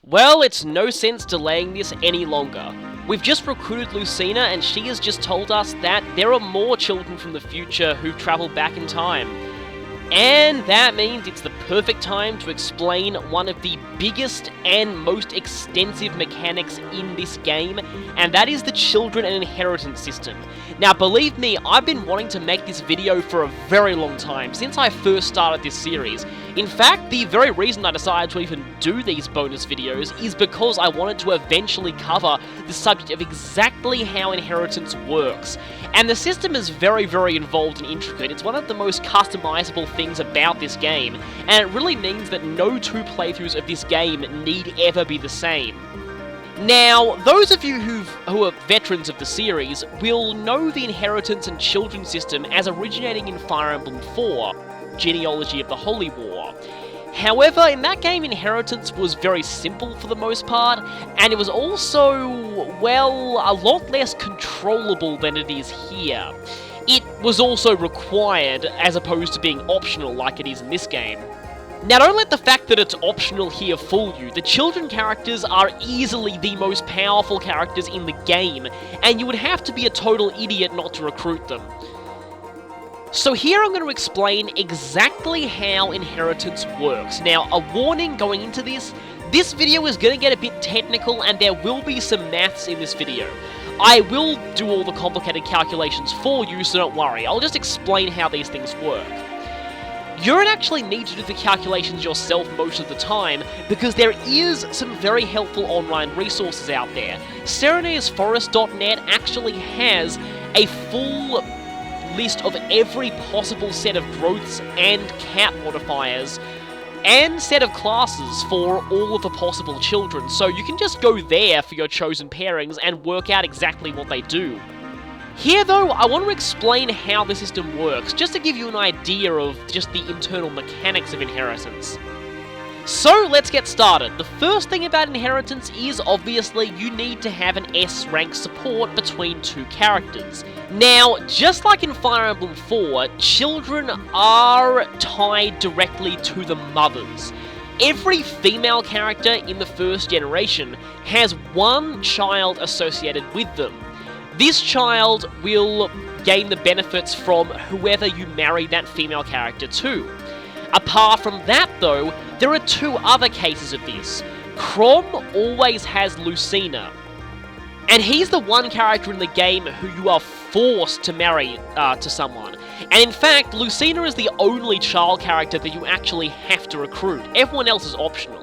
Well, it's no sense delaying this any longer. We've just recruited Lucina and she has just told us that there are more children from the future who've travelled back in time. And that means it's the perfect time to explain one of the biggest and most extensive mechanics in this game, and that is the children and inheritance system. Now believe me, I've been wanting to make this video for a very long time, since I first started this series. In fact, the very reason I decided to even do these bonus videos is because I wanted to eventually cover the subject of exactly how inheritance works. And the system is very, very involved and intricate. It's one of the most customizable things about this game, and it really means that no two playthroughs of this game need ever be the same. Now, those of you who are veterans of the series will know the inheritance and children system as originating in Fire Emblem 4, Genealogy of the Holy War. However, in that game, inheritance was very simple for the most part, and it was also, well, a lot less controllable than it is here. It was also required, as opposed to being optional like it is in this game. Now, don't let the fact that it's optional here fool you. The children characters are easily the most powerful characters in the game, and you would have to be a total idiot not to recruit them. So here I'm going to explain exactly how inheritance works. Now, a warning going into this video is going to get a bit technical and there will be some maths in this video. I will do all the complicated calculations for you, so don't worry. I'll just explain how these things work. You don't actually need to do the calculations yourself most of the time, because there is some very helpful online resources out there. Serenesforest.net actually has a full list of every possible set of growths and cap modifiers and set of classes for all of the possible children, so you can just go there for your chosen pairings and work out exactly what they do. Here though, I want to explain how the system works, just to give you an idea of just the internal mechanics of inheritance. So let's get started. The first thing about inheritance is obviously you need to have an S rank support between two characters. Now, just like in Fire Emblem 4, children are tied directly to the mothers. Every female character in the first generation has one child associated with them. This child will gain the benefits from whoever you marry that female character to. Apart from that though, there are two other cases of this. Chrom always has Lucina, and he's the one character in the game who you are forced to marry to someone. And in fact, Lucina is the only child character that you actually have to recruit. Everyone else is optional.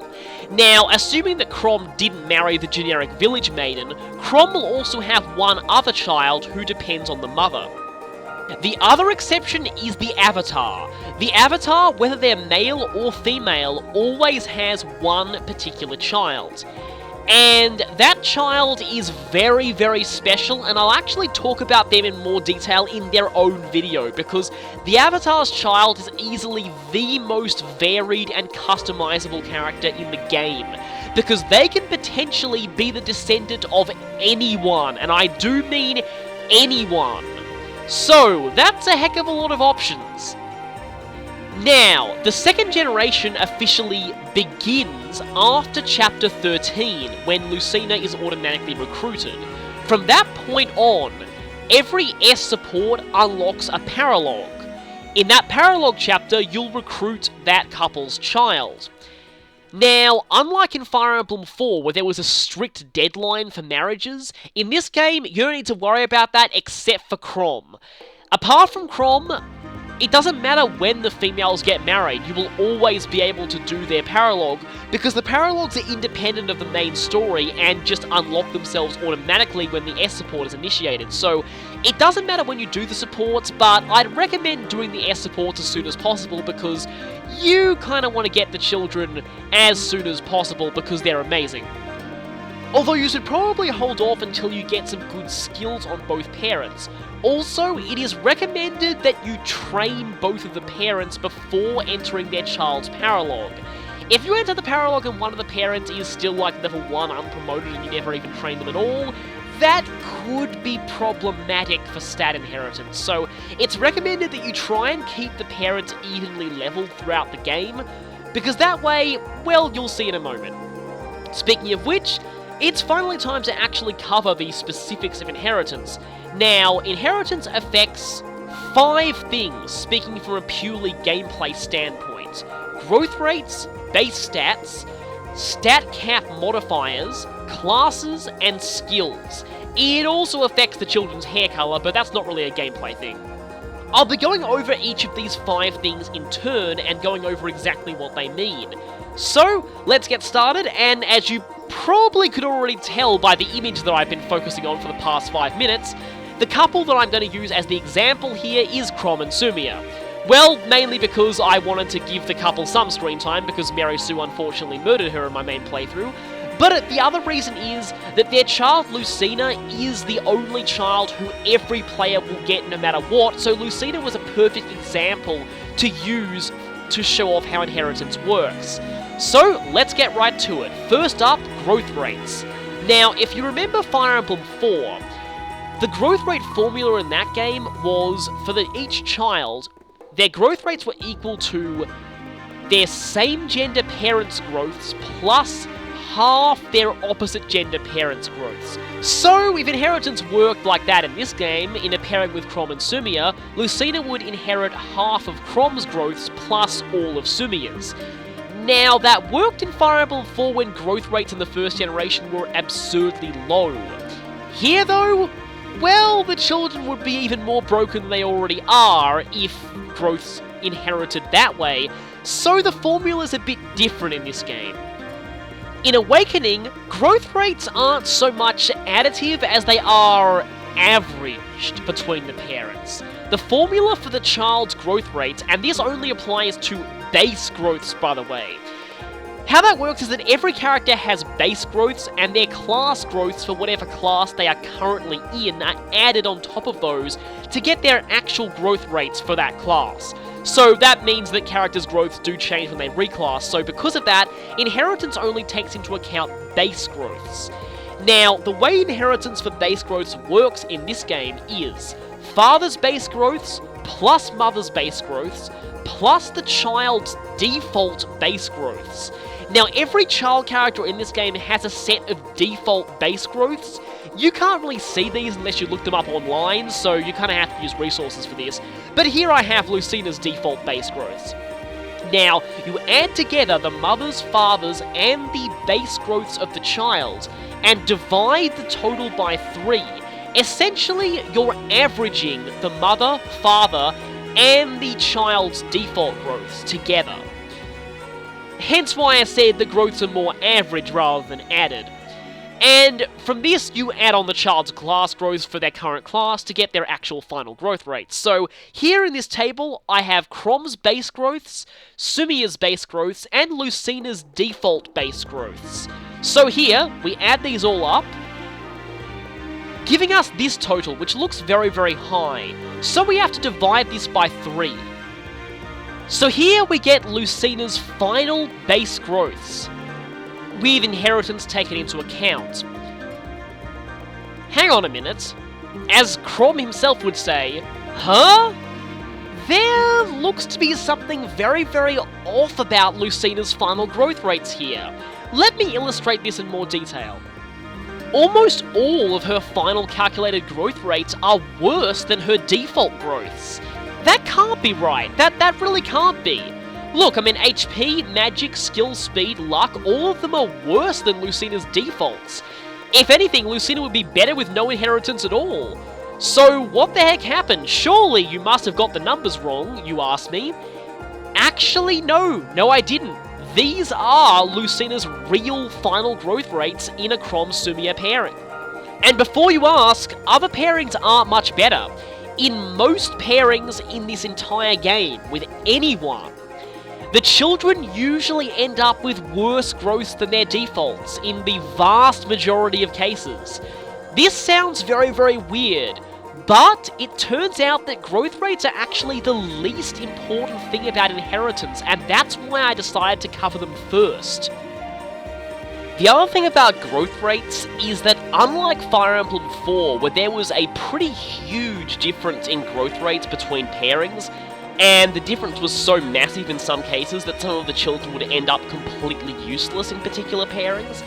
Now, assuming that Chrom didn't marry the generic village maiden, Chrom will also have one other child who depends on the mother. The other exception is the Avatar. The Avatar, whether they're male or female, always has one particular child. And that child is very, very special, and I'll actually talk about them in more detail in their own video, because the Avatar's child is easily the most varied and customizable character in the game, because they can potentially be the descendant of anyone, and I do mean anyone. So, that's a heck of a lot of options. Now, the second generation officially begins after Chapter 13, when Lucina is automatically recruited. From that point on, every S support unlocks a paralogue. In that paralogue chapter, you'll recruit that couple's child. Now, unlike in Fire Emblem 4, where there was a strict deadline for marriages, in this game, you don't need to worry about that except for Chrom. Apart from Chrom, it doesn't matter when the females get married, you will always be able to do their paralogue, because the paralogues are independent of the main story and just unlock themselves automatically when the S support is initiated. So, it doesn't matter when you do the supports, but I'd recommend doing the S supports as soon as possible, because you kind of want to get the children as soon as possible because they're amazing. Although you should probably hold off until you get some good skills on both parents. Also, it is recommended that you train both of the parents before entering their child's paralogue. If you enter the paralogue and one of the parents is still like level 1 unpromoted and you never even train them at all, that could be problematic for stat inheritance. So it's recommended that you try and keep the parents evenly leveled throughout the game, because that way, well, you'll see in a moment. Speaking of which, it's finally time to actually cover the specifics of inheritance. Now, inheritance affects 5 things, speaking from a purely gameplay standpoint. Growth rates, base stats, stat cap modifiers, classes, and skills. It also affects the children's hair colour, but that's not really a gameplay thing. I'll be going over each of these 5 things in turn and going over exactly what they mean. So, let's get started, and as you probably could already tell by the image that I've been focusing on for the past 5 minutes, the couple that I'm going to use as the example here is Chrom and Sumia. Well, mainly because I wanted to give the couple some screen time because Mary Sue unfortunately murdered her in my main playthrough, but the other reason is that their child Lucina is the only child who every player will get no matter what, so Lucina was a perfect example to use to show off how inheritance works. So, let's get right to it. First up, growth rates. Now, if you remember Fire Emblem 4, the growth rate formula in that game was, for each child, their growth rates were equal to their same gender parents' growths plus half their opposite gender parents' growths. So, if inheritance worked like that in this game, in a pairing with Chrom and Sumia, Lucina would inherit half of Chrom's growths plus all of Sumia's. Now, that worked in Fire Emblem 4 when growth rates in the first generation were absurdly low. Here, though, well, the children would be even more broken than they already are if growth's inherited that way, so the formula's a bit different in this game. In Awakening, growth rates aren't so much additive as they are averaged between the parents. The formula for the child's growth rates, and this only applies to base growths by the way. How that works is that every character has base growths, and their class growths for whatever class they are currently in are added on top of those to get their actual growth rates for that class. So that means that characters' growths do change when they reclass, so because of that, inheritance only takes into account base growths. Now, the way inheritance for base growths works in this game is father's base growths plus mother's base growths plus the child's default base growths. Now, every child character in this game has a set of default base growths. You can't really see these unless you look them up online, so you kind of have to use resources for this. But here I have Lucina's default base growths. Now, you add together the mother's, father's, and the base growths of the child, and divide the total by 3. Essentially, you're averaging the mother, father, and the child's default growths together. Hence why I said the growths are more average rather than added. And from this, you add on the child's class growths for their current class to get their actual final growth rates. So, here in this table, I have Chrom's base growths, Sumia's base growths, and Lucina's default base growths. So here, we add these all up, giving us this total, which looks very, very high. So we have to divide this by 3. So here we get Lucina's final base growths, with inheritance taken into account. Hang on a minute. As Chrom himself would say, huh? There looks to be something very, very off about Lucina's final growth rates here. Let me illustrate this in more detail. Almost all of her final calculated growth rates are worse than her default growths. That can't be right. That really can't be. Look, I mean, HP, magic, skill, speed, luck, all of them are worse than Lucina's defaults. If anything, Lucina would be better with no inheritance at all. So, what the heck happened? Surely you must have got the numbers wrong, you ask me. Actually, no, I didn't. These are Lucina's real final growth rates in a Chrom-Sumia pairing. And before you ask, other pairings aren't much better. In most pairings in this entire game, with anyone, the children usually end up with worse growths than their defaults in the vast majority of cases. This sounds very, very weird, but it turns out that growth rates are actually the least important thing about inheritance, and that's why I decided to cover them first. The other thing about growth rates is that unlike Fire Emblem 4, where there was a pretty huge difference in growth rates between pairings, and the difference was so massive in some cases that some of the children would end up completely useless in particular pairings.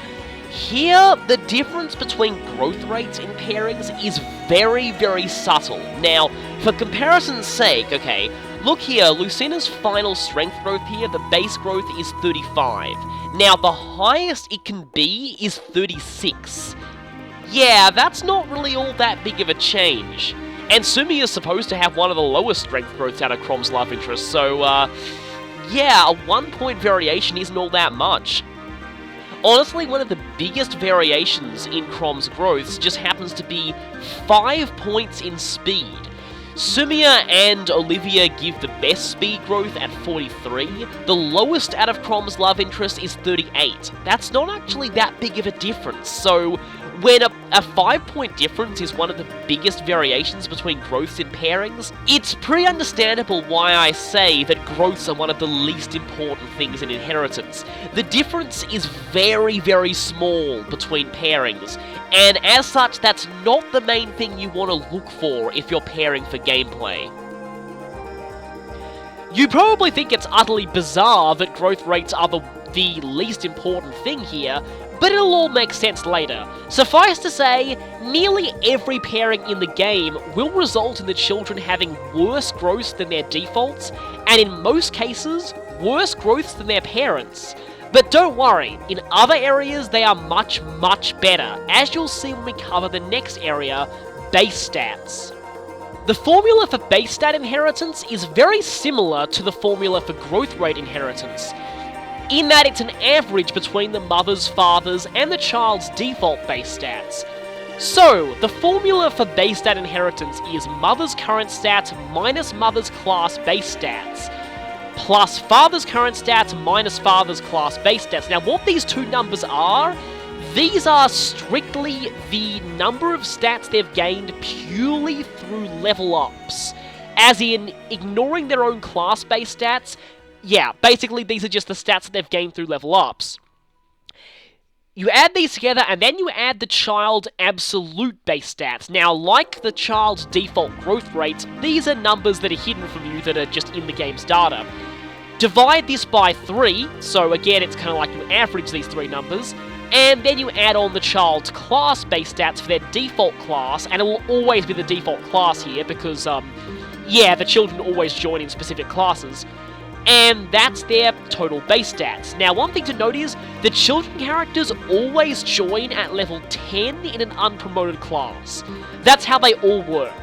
Here, the difference between growth rates in pairings is very, very subtle. Now, for comparison's sake, okay, look here, Lucina's final strength growth here, the base growth is 35. Now, the highest it can be is 36. Yeah, that's not really all that big of a change. And Sumi is supposed to have one of the lowest strength growths out of Chrom's love interest, so, yeah, a 1-point variation isn't all that much. Honestly, one of the biggest variations in Chrom's growths just happens to be 5 points in speed. Sumia and Olivia give the best speed growth at 43, the lowest out of Chrom's love interest is 38. That's not actually that big of a difference, so when a 5-point difference is one of the biggest variations between growths in pairings, it's pretty understandable why I say that growths are one of the least important things in inheritance. The difference is very, very small between pairings, and as such, that's not the main thing you want to look for if you're pairing for gameplay. You probably think it's utterly bizarre that growth rates are the least important thing here, but it'll all make sense later. Suffice to say, nearly every pairing in the game will result in the children having worse growths than their defaults, and in most cases, worse growths than their parents. But don't worry, in other areas they are much, much better, as you'll see when we cover the next area, base stats. The formula for base stat inheritance is very similar to the formula for growth rate inheritance, in that it's an average between the mother's, father's, and the child's default base stats. So, the formula for base stat inheritance is mother's current stats minus mother's class base stats, plus father's current stats minus father's class base stats. Now, what these two numbers are, these are strictly the number of stats they've gained purely through level ups. As in, ignoring their own class base stats, yeah, basically these are just the stats that they've gained through level ups. You add these together, and then you add the child absolute base stats. Now, like the child's default growth rates, these are numbers that are hidden from you that are just in the game's data. Divide this by 3, so again, it's kind of like you average these three numbers, and then you add on the child's class base stats for their default class, and it will always be the default class here, because, yeah, the children always join in specific classes. And that's their total base stats. Now, one thing to note is, the children characters always join at level 10 in an unpromoted class. That's how they all work.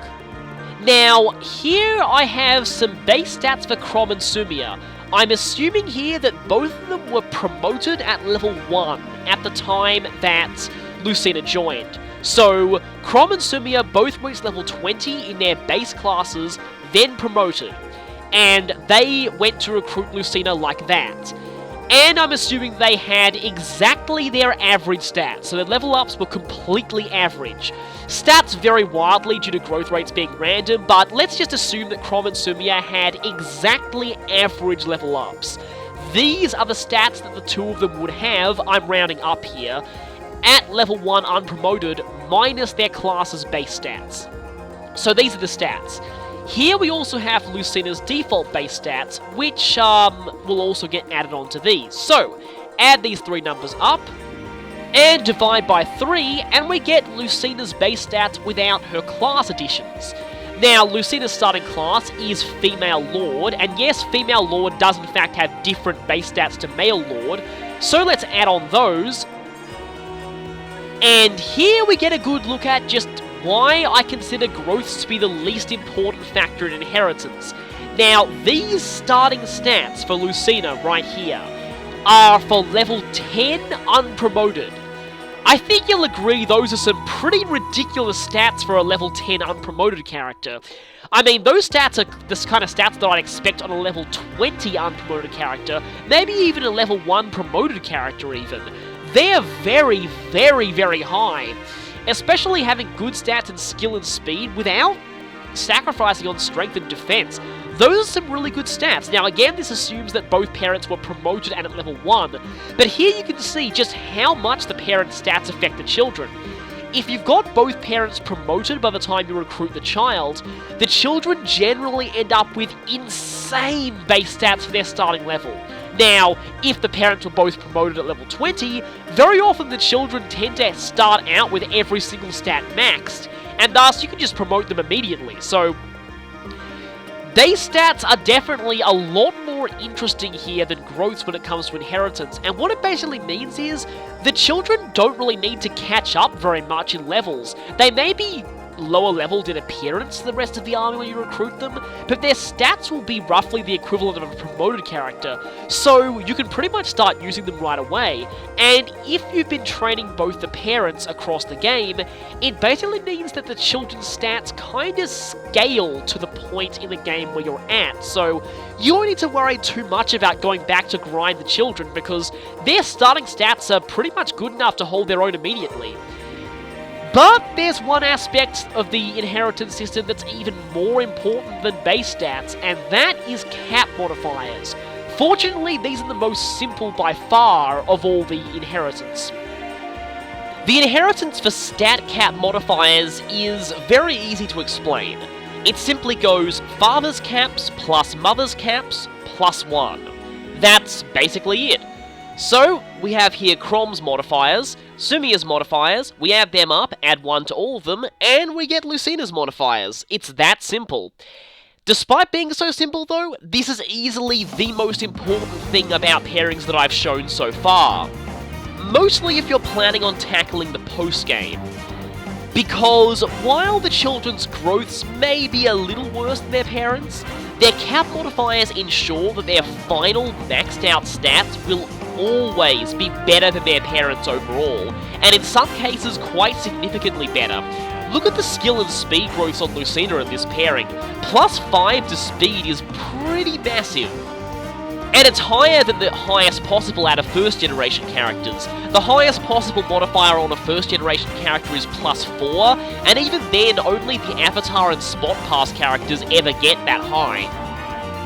Now, here I have some base stats for Chrom and Sumia. I'm assuming here that both of them were promoted at level 1 at the time that Lucina joined. So, Chrom and Sumia both reached level 20 in their base classes, then promoted. And they went to recruit Lucina like that. And I'm assuming they had exactly their average stats, so their level ups were completely average. Stats vary wildly due to growth rates being random, but let's just assume that Chrom and Sumia had exactly average level ups. These are the stats that the two of them would have, I'm rounding up here, at level 1 unpromoted, minus their class's base stats. So these are the stats. Here we also have Lucina's default base stats, which will also get added onto these. So, add these three numbers up, and divide by 3, and we get Lucina's base stats without her class additions. Now, Lucina's starting class is Female Lord, and yes, Female Lord does in fact have different base stats to Male Lord, so let's add on those. And here we get a good look at just why I consider growths to be the least important factor in inheritance. Now, these starting stats for Lucina right here are for level 10 unpromoted. I think you'll agree those are some pretty ridiculous stats for a level 10 unpromoted character. I mean, those stats are the kind of stats that I'd expect on a level 20 unpromoted character, maybe even a level 1 promoted character even. They're very, very, very high. Especially having good stats in skill and speed without sacrificing on strength and defense. Those are some really good stats. Now again, this assumes that both parents were promoted and at level 1, but here you can see just how much the parent stats affect the children. if you've got both parents promoted by the time you recruit the child, the children generally end up with insane base stats for their starting level. Now, if the parents were both promoted at level 20, very often the children tend to start out with every single stat maxed, and thus you can just promote them immediately. So base stats are definitely a lot more interesting here than growths when it comes to inheritance, and what it basically means is the children don't really need to catch up very much in levels. They may be lower leveled in appearance to the rest of the army when you recruit them, but their stats will be roughly the equivalent of a promoted character, so you can pretty much start using them right away. And if you've been training both the parents across the game, it basically means that the children's stats kinda scale to the point in the game where you're at, so you don't need to worry too much about going back to grind the children because their starting stats are pretty much good enough to hold their own immediately. But there's one aspect of the inheritance system that's even more important than base stats, and that is cap modifiers. Fortunately, these are the most simple by far of all the inheritance. The inheritance for stat cap modifiers is very easy to explain. It simply goes father's caps plus mother's caps plus 1. That's basically it. So, we have here Crom's modifiers, Sumia's modifiers, we add them up, add 1 to all of them, and we get Lucina's modifiers. It's that simple. Despite being so simple though, this is easily the most important thing about pairings that I've shown so far. Mostly if you're planning on tackling the post-game. Because while the children's growths may be a little worse than their parents', their cap modifiers ensure that their final maxed out stats will always be better than their parents overall, and in some cases quite significantly better. Look at the skill and speed growths on Lucina in this pairing. Plus 5 to speed is pretty massive. And it's higher than the highest possible out of first generation characters. The highest possible modifier on a first generation character is plus 4, and even then only the Avatar and Spot Pass characters ever get that high.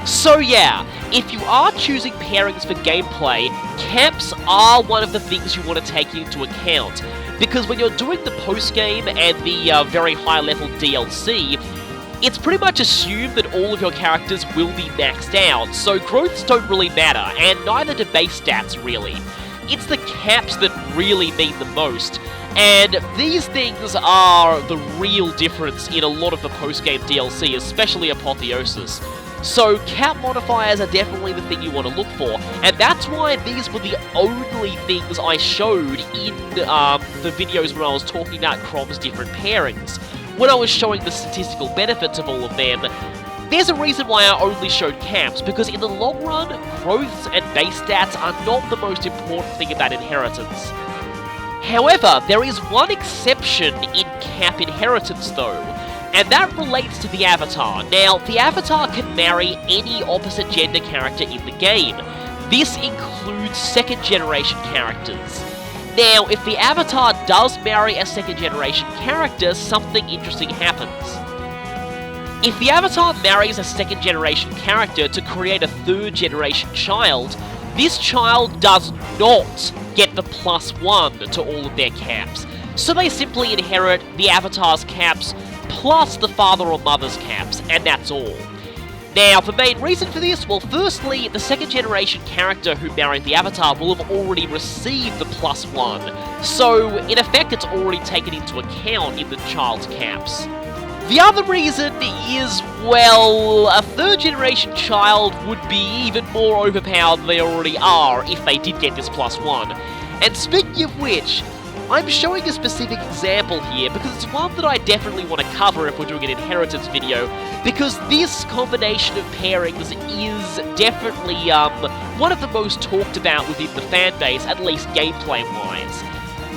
So yeah, if you are choosing pairings for gameplay, caps are one of the things you want to take into account, because when you're doing the post-game and the very high level DLC, it's pretty much assumed that all of your characters will be maxed out, so growths don't really matter, and neither do base stats really. It's the caps that really mean the most, and these things are the real difference in a lot of the post-game DLC, especially Apotheosis. So cap modifiers are definitely the thing you want to look for, and that's why these were the only things I showed in the videos when I was talking about Crom's different pairings. When I was showing the statistical benefits of all of them, there's a reason why I only showed caps, because in the long run, growths and base stats are not the most important thing about inheritance. However, there is one exception in cap inheritance though, and that relates to the Avatar. Now, the Avatar can marry any opposite gender character in the game. This includes second generation characters. Now, if the Avatar does marry a second generation character, something interesting happens. If the Avatar marries a second generation character to create a third generation child, this child does not get the +1 to all of their caps. So they simply inherit the Avatar's caps plus the father or mother's caps, and that's all. Now, the main reason for this, well, firstly, the second generation character who married the Avatar will have already received the +1, so in effect it's already taken into account in the child's caps. The other reason is, well, a third generation child would be even more overpowered than they already are if they did get this +1. And speaking of which, I'm showing a specific example here because it's one that I definitely want to cover if we're doing an inheritance video, because this combination of pairings is definitely one of the most talked about within the fanbase, at least gameplay-wise.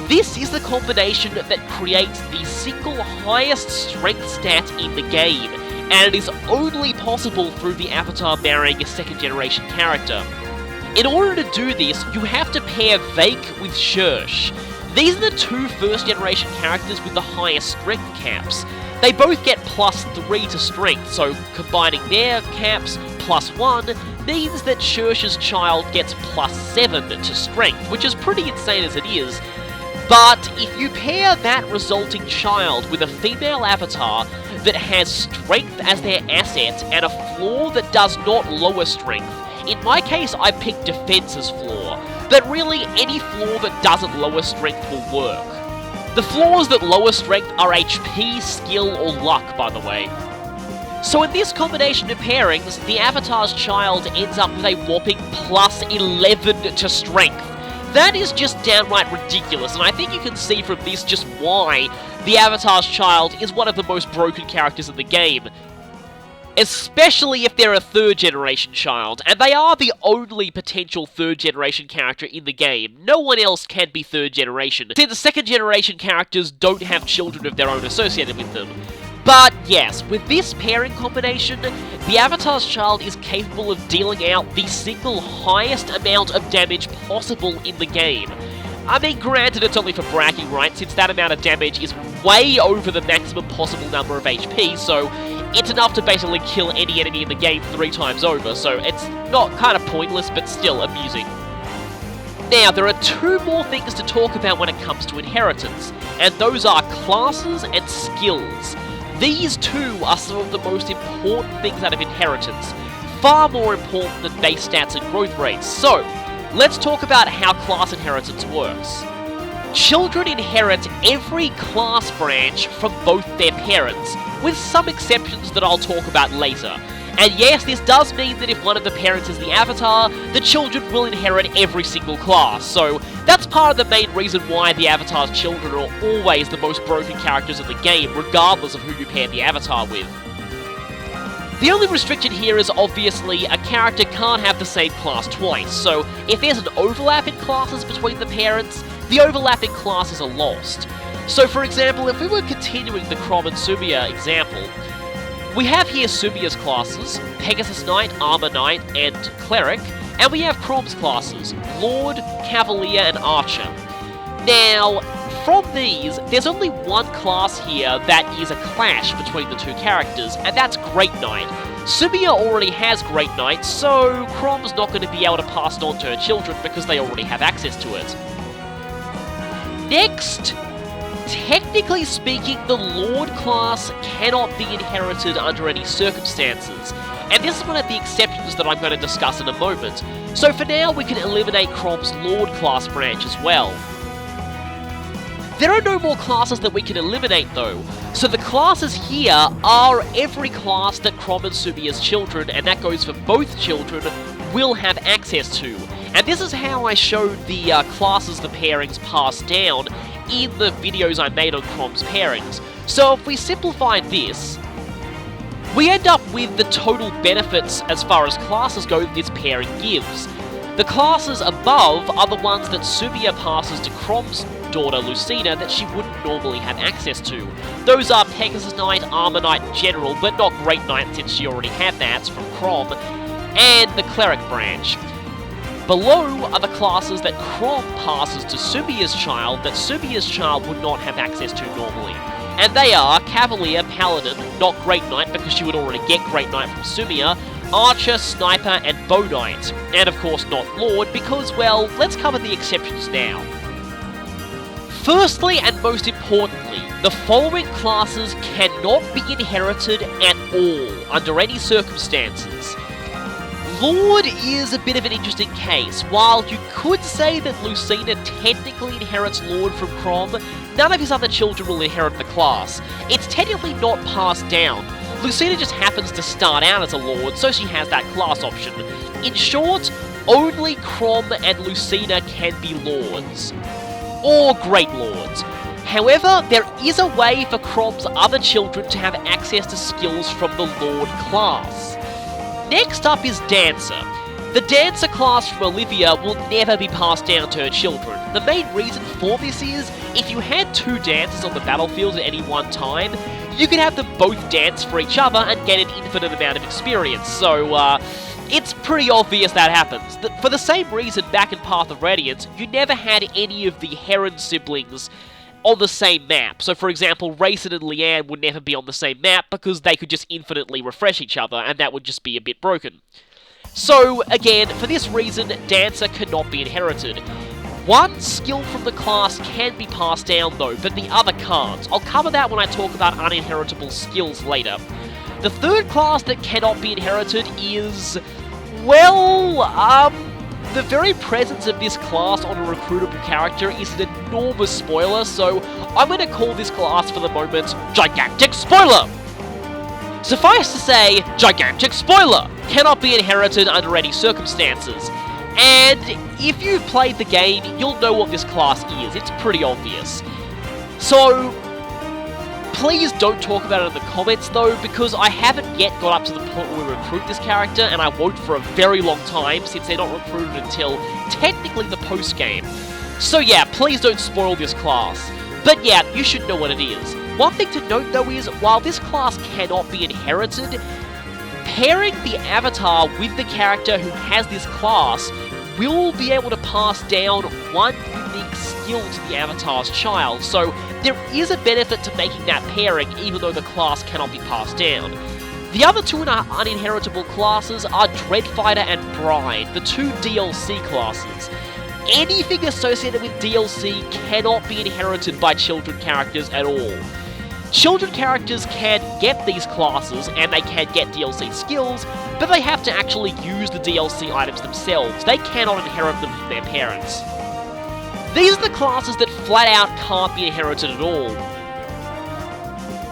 This is the combination that creates the single highest strength stat in the game, and it is only possible through the Avatar marrying a second generation character. In order to do this, you have to pair Vake with Shursh. These are the two first-generation characters with the highest strength caps. They both get +3 to strength, so combining their caps +1 means that Shursh's child gets +7 to strength, which is pretty insane as it is. But if you pair that resulting child with a female avatar that has strength as their asset and a flaw that does not lower strength, in my case I picked defense as flaw, but really any flaw that doesn't lower strength will work. The flaws that lower strength are HP, skill, or luck, by the way. So in this combination of pairings, the avatar's child ends up with a whopping plus 11 to strength. That is just downright ridiculous, and I think you can see from this just why the avatar's child is one of the most broken characters in the game. Especially if they're a third-generation child, and they are the only potential third-generation character in the game. No one else can be third-generation, since the second-generation characters don't have children of their own associated with them. But yes, with this pairing combination, the avatar's child is capable of dealing out the single highest amount of damage possible in the game. I mean, granted it's only for bragging rights, since that amount of damage is way over the maximum possible number of HP, so it's enough to basically kill any enemy in the game 3 times over, so it's not kind of pointless, but still amusing. Now, there are 2 more things to talk about when it comes to inheritance, and those are classes and skills. These 2 are some of the most important things out of inheritance, far more important than base stats and growth rates. So, let's talk about how class inheritance works. Children inherit every class branch from both their parents, with some exceptions that I'll talk about later. And yes, this does mean that if one of the parents is the avatar, the children will inherit every single class, so that's part of the main reason why the avatar's children are always the most broken characters in the game, regardless of who you pair the avatar with. The only restriction here is obviously a character can't have the same class twice, so if there's an overlap in classes between the parents, the overlapping classes are lost. So for example, if we were continuing the Chrom and Sumiya example, we have here Sumiya's classes, Pegasus Knight, Armor Knight, and Cleric, and we have Chrom's classes, Lord, Cavalier, and Archer. Now, from these, there's only one class here that is a clash between the 2 characters, and that's Great Knight. Sumiya already has Great Knight, so Chrom's not going to be able to pass it on to her children because they already have access to it. Next, technically speaking, the Lord class cannot be inherited under any circumstances, and this is one of the exceptions that I'm going to discuss in a moment. So for now, we can eliminate Chrom's Lord class branch as well. There are no more classes that we can eliminate though, so the classes here are every class that Chrom and Sumiya's children, and that goes for both children, will have access to. And this is how I showed the classes the pairings pass down in the videos I made on Chrom's pairings. So if we simplify this, we end up with the total benefits as far as classes go that this pairing gives. The classes above are the ones that Sumiya passes to Chrom's daughter Lucina that she wouldn't normally have access to. Those are Pegasus Knight, Armor Knight in general, but not Great Knight since she already had that from Chrom, and the Cleric branch. Below are the classes that Chrom passes to Sumiya's child that Sumiya's child would not have access to normally. And they are Cavalier, Paladin, not Great Knight because she would already get Great Knight from Sumiya, Archer, Sniper, and Bow Knight. And of course not Lord because, well, let's cover the exceptions now. Firstly and most importantly, the following classes cannot be inherited at all under any circumstances. Lord is a bit of an interesting case. While you could say that Lucina technically inherits Lord from Chrom, none of his other children will inherit the class. It's technically not passed down. Lucina just happens to start out as a Lord, so she has that class option. In short, only Chrom and Lucina can be Lords. Or Great Lords. However, there is a way for Chrom's other children to have access to skills from the Lord class. Next up is Dancer. The Dancer class from Olivia will never be passed down to her children. The main reason for this is, if you had 2 dancers on the battlefield at any one time, you could have them both dance for each other and get an infinite amount of experience, so it's pretty obvious that happens. For the same reason, back in Path of Radiance, you never had any of the Heron siblings on the same map. So for example, Rayson and Leanne would never be on the same map because they could just infinitely refresh each other, and that would just be a bit broken. So again, for this reason, Dancer cannot be inherited. One skill from the class can be passed down though, but the other can't. I'll cover that when I talk about uninheritable skills later. The third class that cannot be inherited is, well, the very presence of this class on a recruitable character is an enormous spoiler, so I'm going to call this class for the moment Gigantic Spoiler! Suffice to say, Gigantic Spoiler cannot be inherited under any circumstances. And if you've played the game, you'll know what this class is. It's pretty obvious. So, please don't talk about it in the comments though, because I haven't yet got up to the point where we recruit this character, and I won't for a very long time, since they're not recruited until technically the post-game. So yeah, please don't spoil this class. But yeah, you should know what it is. One thing to note though is, while this class cannot be inherited, pairing the avatar with the character who has this class will be able to pass down one unique skill to the avatar's child, so there is a benefit to making that pairing even though the class cannot be passed down. The other two uninheritable classes are Dreadfighter and Bride, the two DLC classes. Anything associated with DLC cannot be inherited by children characters at all. Children characters can get these classes, and they can get DLC skills, but they have to actually use the DLC items themselves. They cannot inherit them from their parents. These are the classes that flat out can't be inherited at all.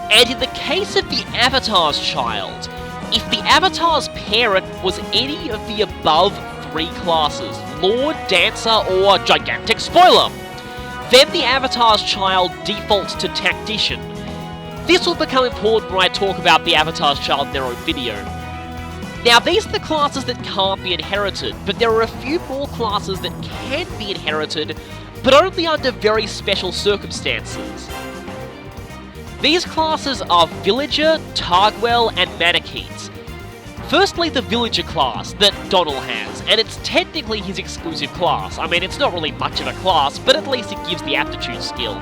And in the case of the avatar's child, if the avatar's parent was any of the above three classes, Lord, Dancer, or Gigantic Spoiler, then the avatar's child defaults to Tactician. This will become important when I talk about the avatar's child in their own video. Now, these are the classes that can't be inherited, but there are a few more classes that can be inherited, but only under very special circumstances. These classes are Villager, Targwell, and Manakete. Firstly, the Villager class that Donald has, and it's technically his exclusive class. I mean, it's not really much of a class, but at least it gives the aptitude skill.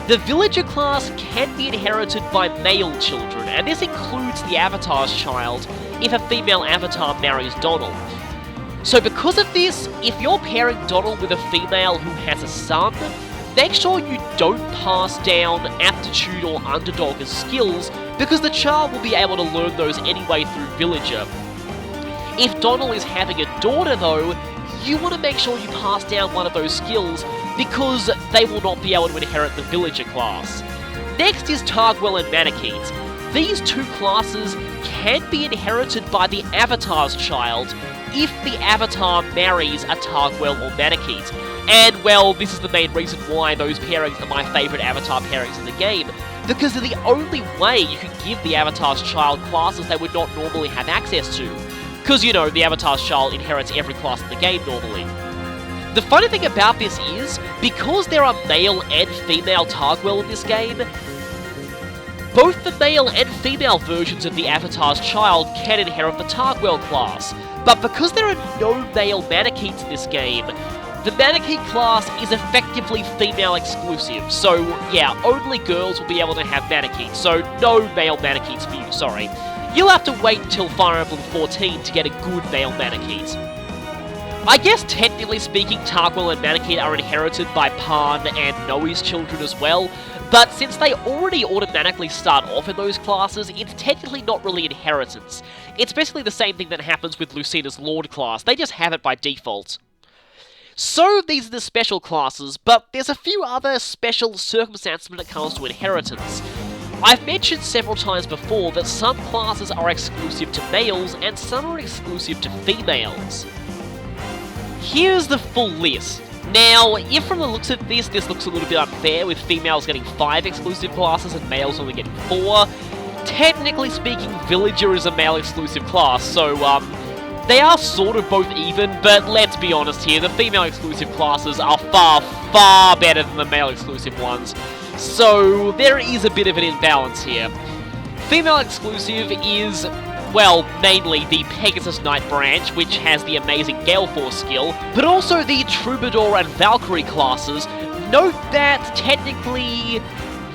The Villager class can be inherited by male children, and this includes the avatar's child if a female avatar marries Donald. So because of this, if you're pairing Donald with a female who has a son, make sure you don't pass down aptitude or underdog as skills, because the child will be able to learn those anyway through Villager. If Donald is having a daughter though, you want to make sure you pass down one of those skills, because they will not be able to inherit the Villager class. Next is Targwell and Manakete. These two classes can be inherited by the avatar's child if the avatar marries a Targwell or Manakete. And well, this is the main reason why those pairings are my favourite avatar pairings in the game, because they're the only way you can give the avatar's child classes they would not normally have access to. Because, you know, the avatar's child inherits every class in the game normally. The funny thing about this is, because there are male and female Targwell in this game, both the male and female versions of the avatar's child can inherit the Targwell class, but because there are no male Manaketes in this game, the Manakete class is effectively female exclusive, so yeah, only girls will be able to have Manakete, so no male Manaketes for you, sorry. You'll have to wait until Fire Emblem 14 to get a good male Manakete. I guess technically speaking, Targwell and Manakete are inherited by Pan and Noe's children as well, but since they already automatically start off in those classes, it's technically not really inheritance. It's basically the same thing that happens with Lucina's Lord class, they just have it by default. So these are the special classes, but there's a few other special circumstances when it comes to inheritance. I've mentioned several times before that some classes are exclusive to males and some are exclusive to females. Here's the full list. Now, if from the looks of this looks a little bit unfair, with females getting 5 exclusive classes and males only getting 4, technically speaking, Villager is a male exclusive class, so, they are sort of both even, but let's be honest here, the female exclusive classes are far, far better than the male exclusive ones, so there is a bit of an imbalance here. Female exclusive is, well, mainly the Pegasus Knight branch, which has the amazing Gale Force skill, but also the Troubadour and Valkyrie classes. Note that, technically,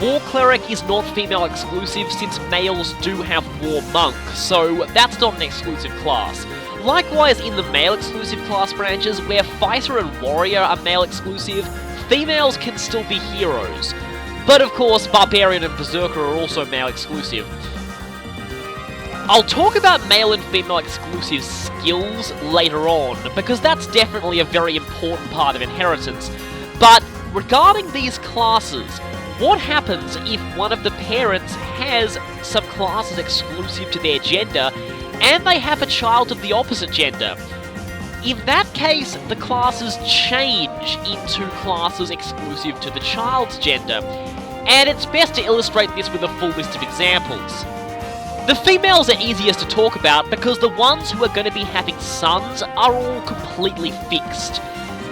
War Cleric is not female exclusive since males do have War Monk, so that's not an exclusive class. Likewise, in the male-exclusive class branches, where Fighter and Warrior are male-exclusive, females can still be heroes. But of course, Barbarian and Berserker are also male-exclusive. I'll talk about male and female exclusive skills later on, because that's definitely a very important part of inheritance. But regarding these classes, what happens if one of the parents has some classes exclusive to their gender, and they have a child of the opposite gender? In that case, the classes change into classes exclusive to the child's gender, and it's best to illustrate this with a full list of examples. The females are easiest to talk about because the ones who are going to be having sons are all completely fixed.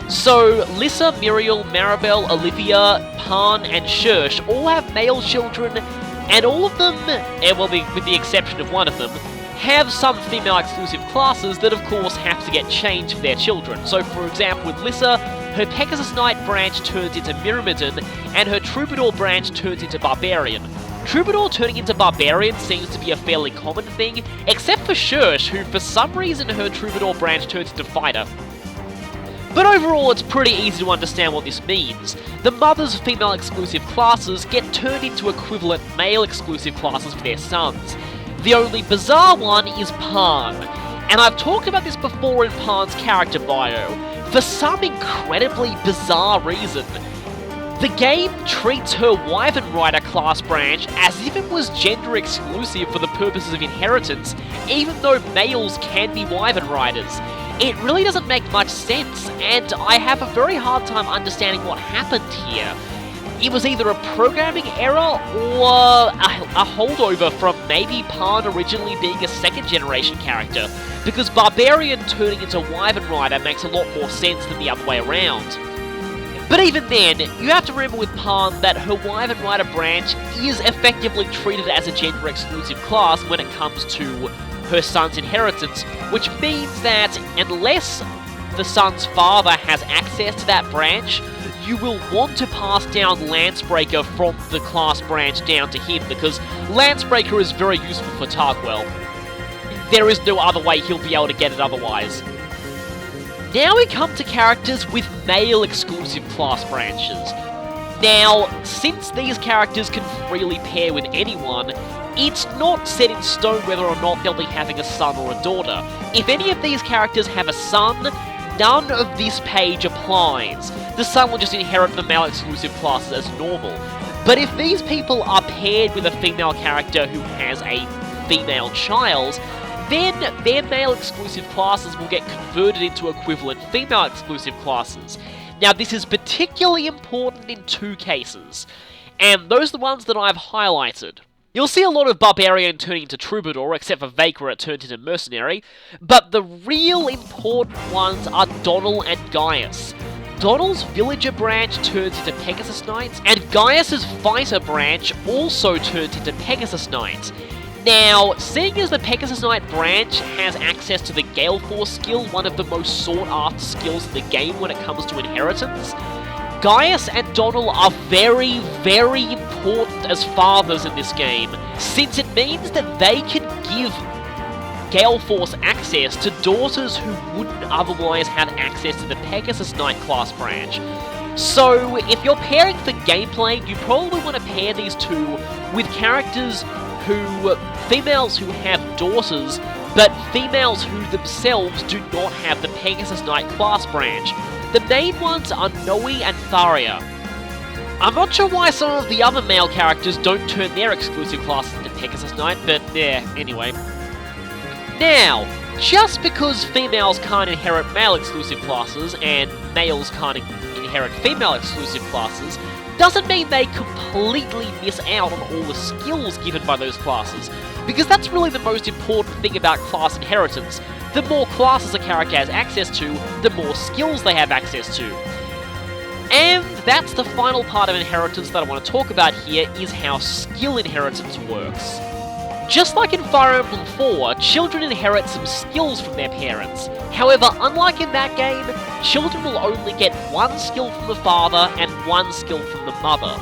So, Lissa, Muriel, Maribel, Olivia, Pan, and Shersh all have male children, and all of them, well, with the exception of one of them, have some female-exclusive classes that of course have to get changed for their children. So, for example, with Lissa, her Pegasus Knight branch turns into Myrmidon, and her Troubadour branch turns into Barbarian. Troubadour turning into Barbarian seems to be a fairly common thing, except for Shersh, who for some reason her Troubadour branch turns into Fighter. But overall, it's pretty easy to understand what this means. The mother's female-exclusive classes get turned into equivalent male-exclusive classes for their sons. The only bizarre one is Pan, and I've talked about this before in Pan's character bio. For some incredibly bizarre reason, the game treats her Wyvern Rider class branch as if it was gender exclusive for the purposes of inheritance, even though males can be Wyvern Riders. It really doesn't make much sense, and I have a very hard time understanding what happened here. It was either a programming error or a holdover from maybe Pan originally being a second generation character, because Barbarian turning into Wyvern Rider makes a lot more sense than the other way around. But even then, you have to remember with Pan that her Wyvern Rider branch is effectively treated as a gender-exclusive class when it comes to her son's inheritance, which means that unless the son's father has access to that branch, you will want to pass down Lancebreaker from the class branch down to him, because Lancebreaker is very useful for Tarkwell. There is no other way he'll be able to get it otherwise. Now we come to characters with male-exclusive class branches. Now, since these characters can freely pair with anyone, it's not set in stone whether or not they'll be having a son or a daughter. If any of these characters have a son, none of this page applies. The son will just inherit the male-exclusive classes as normal. But if these people are paired with a female character who has a female child, then their male-exclusive classes will get converted into equivalent female-exclusive classes. Now, this is particularly important in two cases, and those are the ones that I've highlighted. You'll see a lot of Barbarian turning into Troubadour, except for Vake where it turned into Mercenary, but the real important ones are Donnell and Gaius. Donnell's Villager branch turns into Pegasus Knight, and Gaius's Fighter branch also turns into Pegasus Knight. Now, seeing as the Pegasus Knight branch has access to the Gale Force skill, one of the most sought-after skills in the game when it comes to inheritance, Gaius and Donnell are very, very important as fathers in this game, since it means that they can give Gale Force access to daughters who wouldn't otherwise have access to the Pegasus Knight class branch. So, if you're pairing for gameplay, you probably want to pair these two with characters females who have daughters, but females who themselves do not have the Pegasus Knight class branch. The main ones are Noe and Tharia. I'm not sure why some of the other male characters don't turn their exclusive classes into Pegasus Knight, but yeah, anyway. Now, just because females can't inherit male exclusive classes and males can't inherit female exclusive classes, doesn't mean they completely miss out on all the skills given by those classes, because that's really the most important thing about class inheritance. The more classes a character has access to, the more skills they have access to. And that's the final part of inheritance that I want to talk about here, is how skill inheritance works. Just like in Fire Emblem 4, children inherit some skills from their parents. However, unlike in that game, children will only get one skill from the father and one skill from the mother.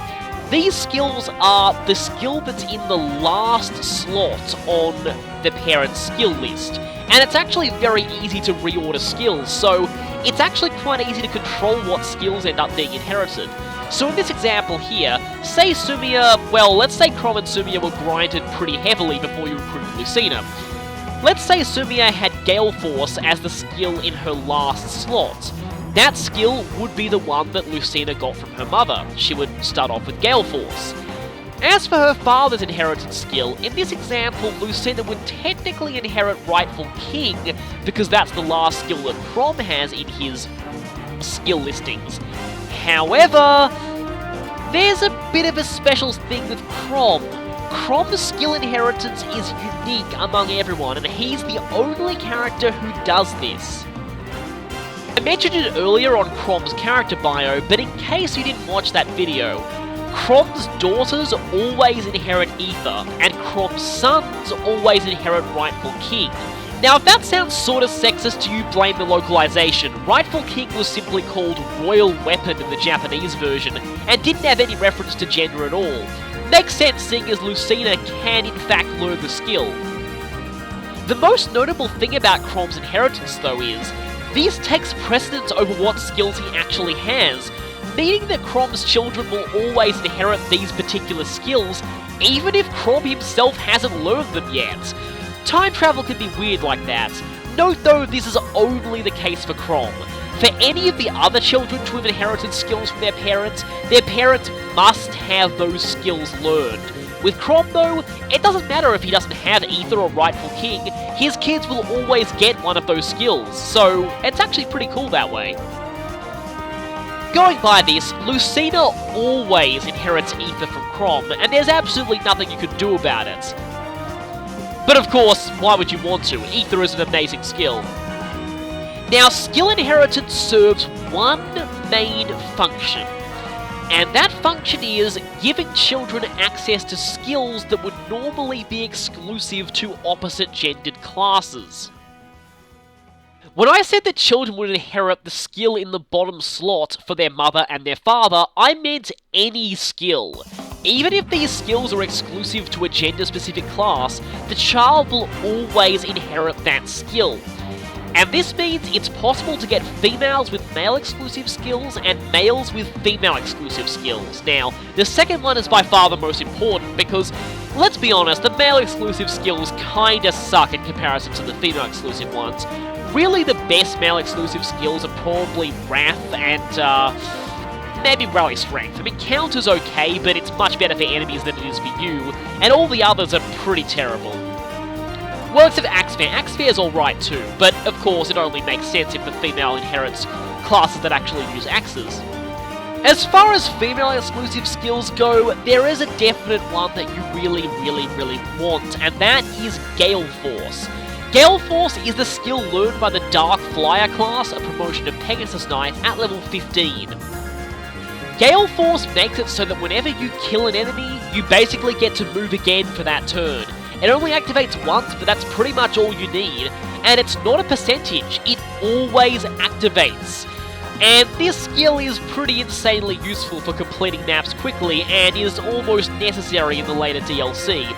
These skills are the skill that's in the last slot on the parent's skill list, and it's actually very easy to reorder skills, so it's actually quite easy to control what skills end up being inherited. So in this example here, say Sumia, well, let's say Chrom and Sumia were grinded pretty heavily before you recruited Lucina. Let's say Sumia had Gale Force as the skill in her last slot. That skill would be the one that Lucina got from her mother. She would start off with Gale Force. As for her father's inherited skill, in this example, Lucina would technically inherit Rightful King, because that's the last skill that Chrom has in his skill listings. However, there's a bit of a special thing with Chrom. Chrom's skill inheritance is unique among everyone, and he's the only character who does this. I mentioned it earlier on Chrom's character bio, but in case you didn't watch that video, Chrom's daughters always inherit Ether, and Chrom's sons always inherit Rightful King. Now, if that sounds sort of sexist to you, blame the localization. Rightful King was simply called Royal Weapon in the Japanese version, and didn't have any reference to gender at all. Makes sense seeing as Lucina can in fact learn the skill. The most notable thing about Chrom's inheritance though is, this takes precedence over what skills he actually has, meaning that Chrom's children will always inherit these particular skills, even if Chrom himself hasn't learned them yet. Time travel can be weird like that. Note though, this is only the case for Chrom. For any of the other children to have inherited skills from their parents must have those skills learned. With Chrom though, it doesn't matter if he doesn't have Ether or Rightful King, his kids will always get one of those skills, so it's actually pretty cool that way. Going by this, Lucina always inherits Ether from Chrom, and there's absolutely nothing you can do about it. But of course, why would you want to? Ether is an amazing skill. Now, skill inheritance serves one main function, and that function is giving children access to skills that would normally be exclusive to opposite-gendered classes. When I said that children would inherit the skill in the bottom slot for their mother and their father, I meant any skill. Even if these skills are exclusive to a gender-specific class, the child will always inherit that skill. And this means it's possible to get females with male-exclusive skills and males with female-exclusive skills. Now, the second one is by far the most important because, let's be honest, the male-exclusive skills kinda suck in comparison to the female-exclusive ones. Really, the best male-exclusive skills are probably Wrath and, maybe Rally Strength. I mean, Counter's okay, but it's much better for enemies than it is for you, and all the others are pretty terrible. Well, except Axefair. Axefair's alright too, but of course it only makes sense if the female inherits classes that actually use axes. As far as female-exclusive skills go, there is a definite one that you really want, and that is Gale Force. Gale Force is the skill learned by the Dark Flyer class, a promotion of Pegasus Knight, at level 15. Gale Force makes it so that whenever you kill an enemy, you basically get to move again for that turn. It only activates once, but that's pretty much all you need, and it's not a percentage, it always activates. And this skill is pretty insanely useful for completing maps quickly, and is almost necessary in the later DLC.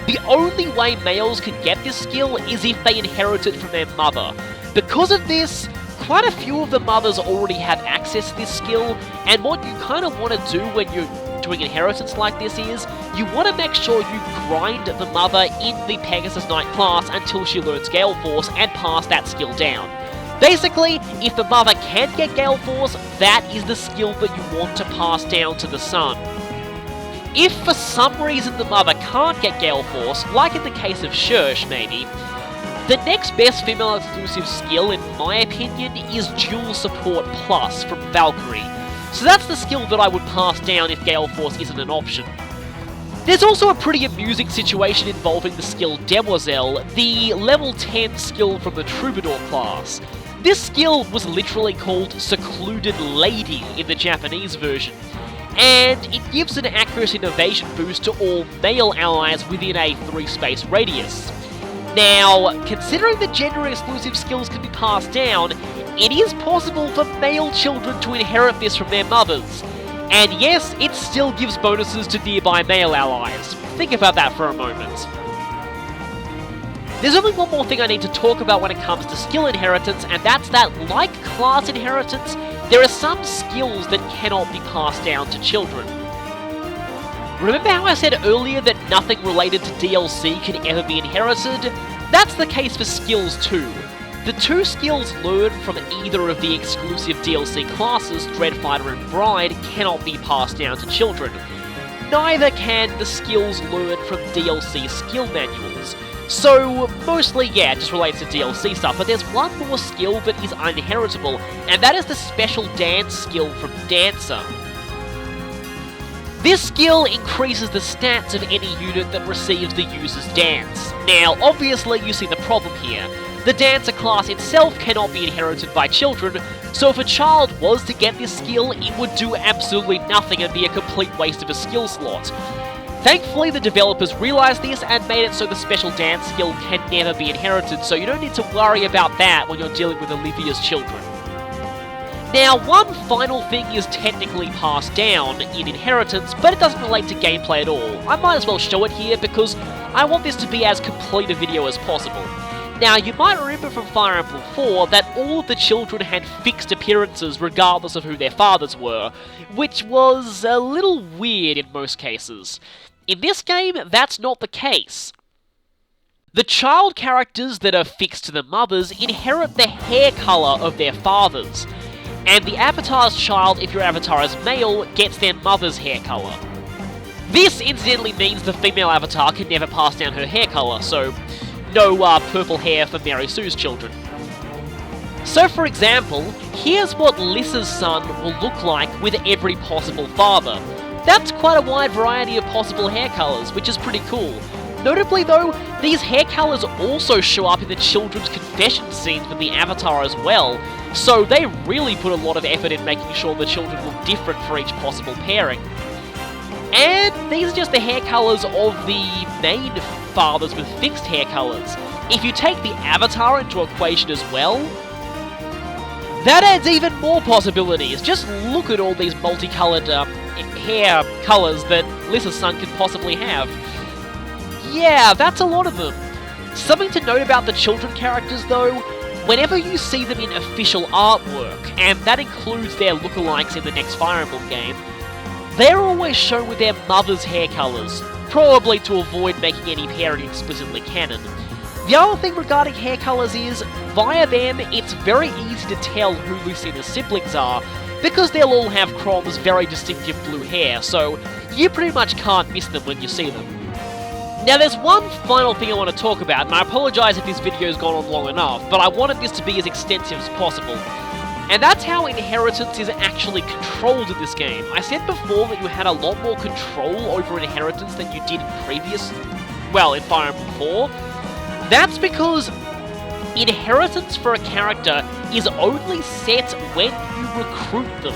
The only way males can get this skill is if they inherit it from their mother. Because of this, quite a few of the mothers already have access to this skill, and what you kind of want to do when you're doing inheritance like this is, you want to make sure you grind the mother in the Pegasus Knight class until she learns Gale Force and pass that skill down. Basically, if the mother can get Gale Force, that is the skill that you want to pass down to the son. If for some reason the mother can't get Gale Force, like in the case of Shursh maybe, the next best female exclusive skill, in my opinion, is Dual Support Plus from Valkyrie. So that's the skill that I would pass down if Gale Force isn't an option. There's also a pretty amusing situation involving the skill Demoiselle, the level 10 skill from the Troubadour class. This skill was literally called Secluded Lady in the Japanese version, and it gives an accuracy and evasion boost to all male allies within a 3-space radius. Now, considering that gender-exclusive skills can be passed down, it is possible for male children to inherit this from their mothers. And yes, it still gives bonuses to nearby male allies. Think about that for a moment. There's only one more thing I need to talk about when it comes to skill inheritance, and that's that, like class inheritance, there are some skills that cannot be passed down to children. Remember how I said earlier that nothing related to DLC can ever be inherited? That's the case for skills too. The two skills learned from either of the exclusive DLC classes, Dreadfighter and Bride, cannot be passed down to children. Neither can the skills learned from DLC skill manuals. So, mostly, yeah, it just relates to DLC stuff, but there's one more skill that is inheritable, and that is the special dance skill from Dancer. This skill increases the stats of any unit that receives the user's dance. Now, obviously, you see the problem here. The Dancer class itself cannot be inherited by children, so if a child was to get this skill, it would do absolutely nothing and be a complete waste of a skill slot. Thankfully, the developers realized this and made it so the special dance skill can never be inherited, so you don't need to worry about that when you're dealing with Olivia's children. Now, one final thing is technically passed down in inheritance, but it doesn't relate to gameplay at all. I might as well show it here because I want this to be as complete a video as possible. Now, you might remember from Fire Emblem 4 that all of the children had fixed appearances regardless of who their fathers were, which was a little weird in most cases. In this game, that's not the case. The child characters that are fixed to the mothers inherit the hair colour of their fathers, and the avatar's child, if your avatar is male, gets their mother's hair colour. This incidentally means the female avatar can never pass down her hair colour, so no purple hair for Mary Sue's children. So for example, here's what Lissa's son will look like with every possible father. That's quite a wide variety of possible hair colours, which is pretty cool. Notably though, these hair colours also show up in the children's confession scenes with the avatar as well, so they really put a lot of effort in making sure the children look different for each possible pairing. And these are just the hair colours of the main fathers with fixed hair colours. If you take the avatar into equation as well, that adds even more possibilities. Just look at all these multicoloured hair colours that Lissa's son could possibly have. Yeah, that's a lot of them. Something to note about the children characters though, whenever you see them in official artwork, and that includes their lookalikes in the next Fire Emblem game, they're always shown with their mother's hair colours, probably to avoid making any pairing explicitly canon. The other thing regarding hair colours is, via them, it's very easy to tell who Lucina's siblings are, because they'll all have Chrom's very distinctive blue hair, so you pretty much can't miss them when you see them. Now there's one final thing I want to talk about, and I apologise if this video's gone on long enough, but I wanted this to be as extensive as possible. And that's how inheritance is actually controlled in this game. I said before that you had a lot more control over inheritance than you did in in Fire Emblem 4. That's because inheritance for a character is only set when you recruit them.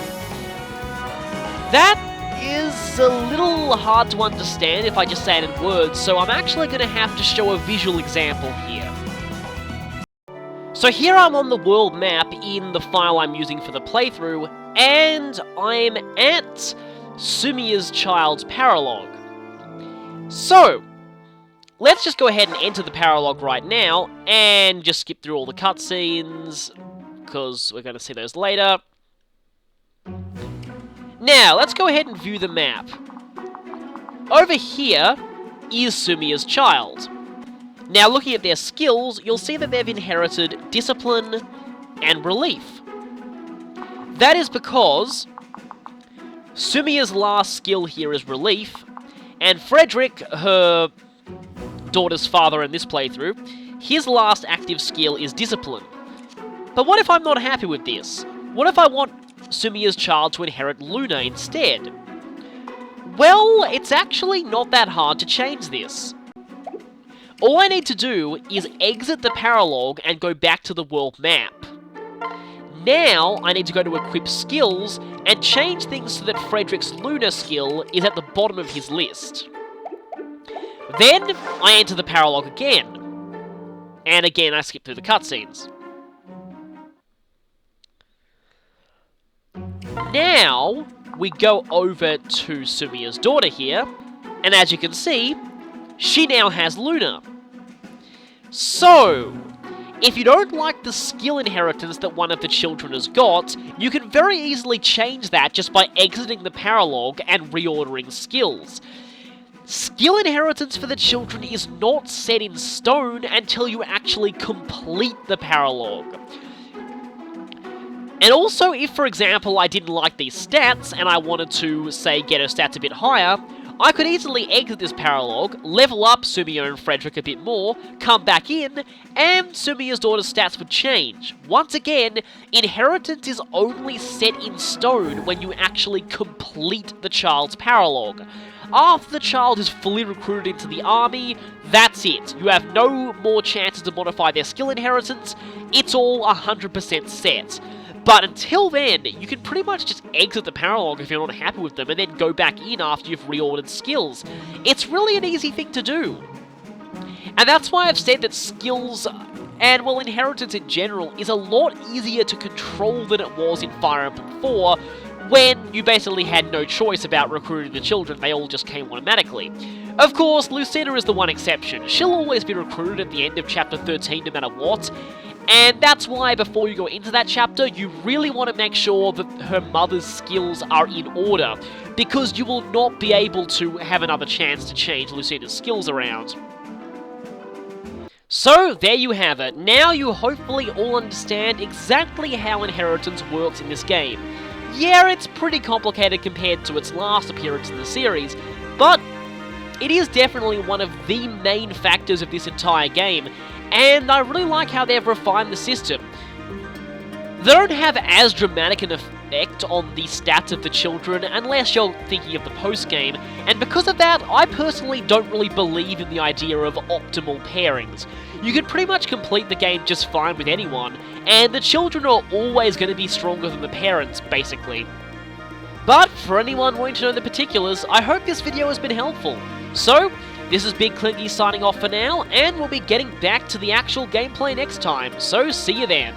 That is a little hard to understand if I just say it in words, so I'm actually going to have to show a visual example here. So here I'm on the world map in the file I'm using for the playthrough, and I'm at Sumia's child's paralog. So, let's just go ahead and enter the paralog right now, and just skip through all the cutscenes, because we're going to see those later. Now, let's go ahead and view the map. Over here is Sumia's child. Now, looking at their skills, you'll see that they've inherited Discipline and Relief. That is because Sumia's last skill here is Relief, and Frederick, her daughter's father in this playthrough, his last active skill is Discipline. But what if I'm not happy with this? What if I want Sumia's child to inherit Luna instead? Well, it's actually not that hard to change this. All I need to do is exit the paralog and go back to the world map. Now, I need to go to Equip Skills and change things so that Frederick's Luna skill is at the bottom of his list. Then, I enter the paralog again. And again, I skip through the cutscenes. Now, we go over to Sumia's daughter here, and as you can see, she now has Luna. So, if you don't like the skill inheritance that one of the children has got, you can very easily change that just by exiting the paralogue and reordering skills. Skill inheritance for the children is not set in stone until you actually complete the paralogue. And also, if for example I didn't like these stats and I wanted to, say, get her stats a bit higher, I could easily exit this paralogue, level up Sumia and Frederick a bit more, come back in, and Sumia's daughter's stats would change. Once again, inheritance is only set in stone when you actually complete the child's paralogue. After the child is fully recruited into the army, that's it. You have no more chances to modify their skill inheritance, it's all 100% set. But until then, you can pretty much just exit the paralogue if you're not happy with them and then go back in after you've reordered skills. It's really an easy thing to do. And that's why I've said that skills, and well, inheritance in general, is a lot easier to control than it was in Fire Emblem 4, when you basically had no choice about recruiting the children, they all just came automatically. Of course, Lucina is the one exception. She'll always be recruited at the end of Chapter 13 no matter what, and that's why before you go into that chapter, you really want to make sure that her mother's skills are in order, because you will not be able to have another chance to change Lucina's skills around. So, there you have it. Now you hopefully all understand exactly how inheritance works in this game. Yeah, it's pretty complicated compared to its last appearance in the series, but it is definitely one of the main factors of this entire game, and I really like how they've refined the system. They don't have as dramatic an effect on the stats of the children unless you're thinking of the post-game, and because of that, I personally don't really believe in the idea of optimal pairings. You can pretty much complete the game just fine with anyone, and the children are always going to be stronger than the parents, basically. But for anyone wanting to know the particulars, I hope this video has been helpful. So, this is Big Clinky signing off for now, and we'll be getting back to the actual gameplay next time, so see you then.